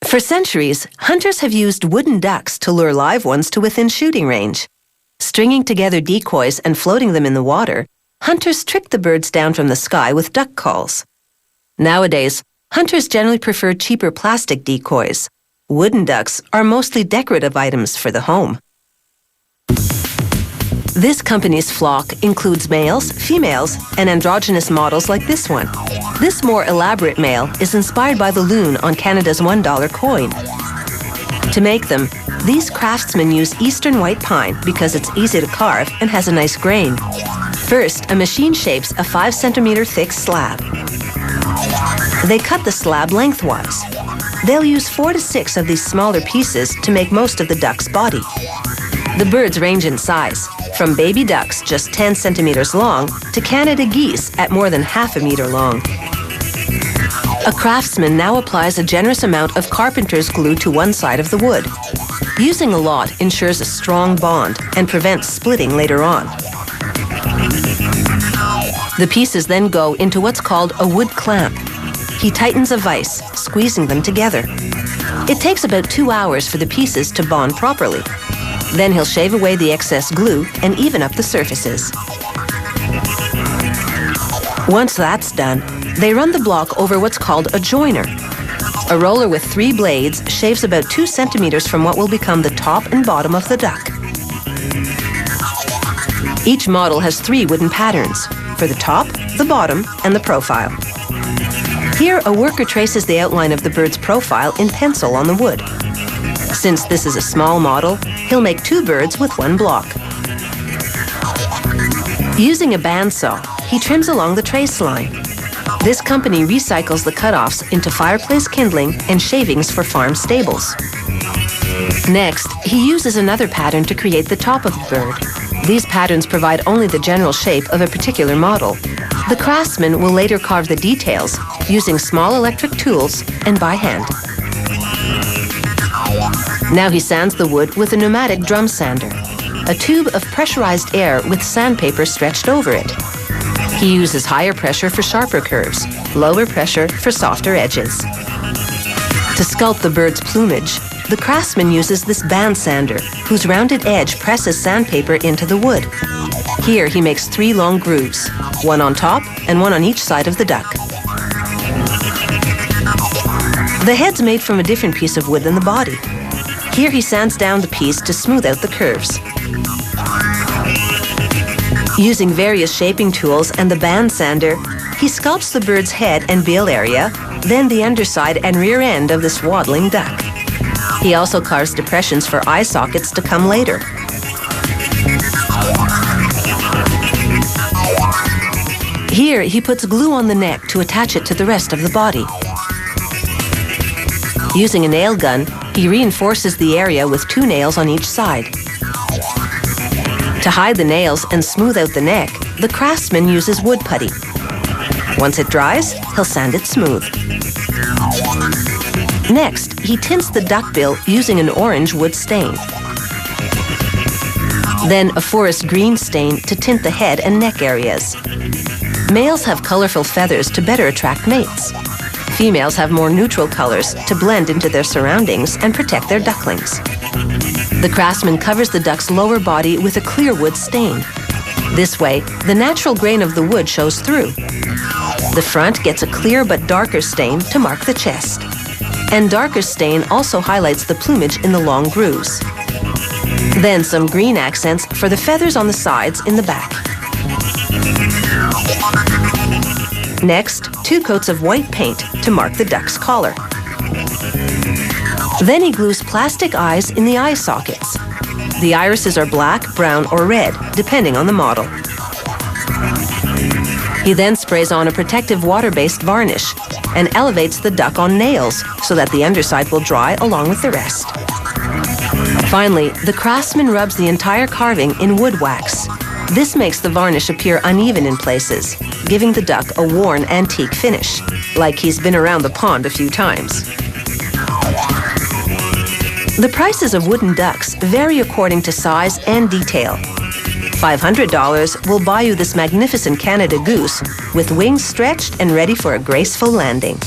For centuries, hunters have used wooden ducks to lure live ones to within shooting range. Stringing together decoys and floating them in the water, hunters trick the birds down from the sky with duck calls. Nowadays, hunters generally prefer cheaper plastic decoys. Wooden ducks are mostly decorative items for the home. This company's flock includes males, females, and androgynous models like this one. This more elaborate male is inspired by the loon on Canada's $1 coin. To make them, these craftsmen use eastern white pine because it's easy to carve and has a nice grain. First, a machine shapes a 5-centimeter thick slab. They cut the slab lengthwise. They'll use 4 to 6 of these smaller pieces to make most of the duck's body. The birds range in size, from baby ducks just 10 centimeters long to Canada geese at more than half a meter long. A craftsman now applies a generous amount of carpenter's glue to one side of the wood. Using a lot ensures a strong bond and prevents splitting later on. The pieces then go into what's called a wood clamp. He tightens a vise, squeezing them together. It takes about 2 hours for the pieces to bond properly. Then he'll shave away the excess glue and even up the surfaces. Once that's done, they run the block over what's called a joiner. A roller with 3 blades shaves about 2 centimeters from what will become the top and bottom of the duck. Each model has 3 wooden patterns, for the top, the bottom, and the profile. Here, a worker traces the outline of the bird's profile in pencil on the wood. Since this is a small model, he'll make 2 birds with 1 block. Using a bandsaw, he trims along the trace line. This company recycles the cutoffs into fireplace kindling and shavings for farm stables. Next, he uses another pattern to create the top of the bird. These patterns provide only the general shape of a particular model. The craftsman will later carve the details using small electric tools and by hand. Now he sands the wood with a pneumatic drum sander, a tube of pressurized air with sandpaper stretched over it. He uses higher pressure for sharper curves, lower pressure for softer edges. To sculpt the bird's plumage, the craftsman uses this band sander, whose rounded edge presses sandpaper into the wood. Here he makes 3 long grooves, 1 on top and 1 on each side of the duck. The head's made from a different piece of wood than the body. Here he sands down the piece to smooth out the curves. Using various shaping tools and the band sander, he sculpts the bird's head and bill area, then the underside and rear end of this waddling duck. He also carves depressions for eye sockets to come later. Here he puts glue on the neck to attach it to the rest of the body. Using a nail gun, he reinforces the area with 2 nails on each side. To hide the nails and smooth out the neck, the craftsman uses wood putty. Once it dries, he'll sand it smooth. Next, he tints the duckbill using an orange wood stain. Then a forest green stain to tint the head and neck areas. Males have colorful feathers to better attract mates. Females have more neutral colors to blend into their surroundings and protect their ducklings. The craftsman covers the duck's lower body with a clear wood stain. This way, the natural grain of the wood shows through. The front gets a clear but darker stain to mark the chest. And darker stain also highlights the plumage in the long grooves. Then some green accents for the feathers on the sides in the back. Next, 2 coats of white paint to mark the duck's collar. Then he glues plastic eyes in the eye sockets. The irises are black, brown, or red, depending on the model. He then sprays on a protective water-based varnish and elevates the duck on nails so that the underside will dry along with the rest. Finally, the craftsman rubs the entire carving in wood wax. This makes the varnish appear uneven in places, giving the duck a worn antique finish, like he's been around the pond a few times. The prices of wooden ducks vary according to size and detail. $500 will buy you this magnificent Canada goose with wings stretched and ready for a graceful landing.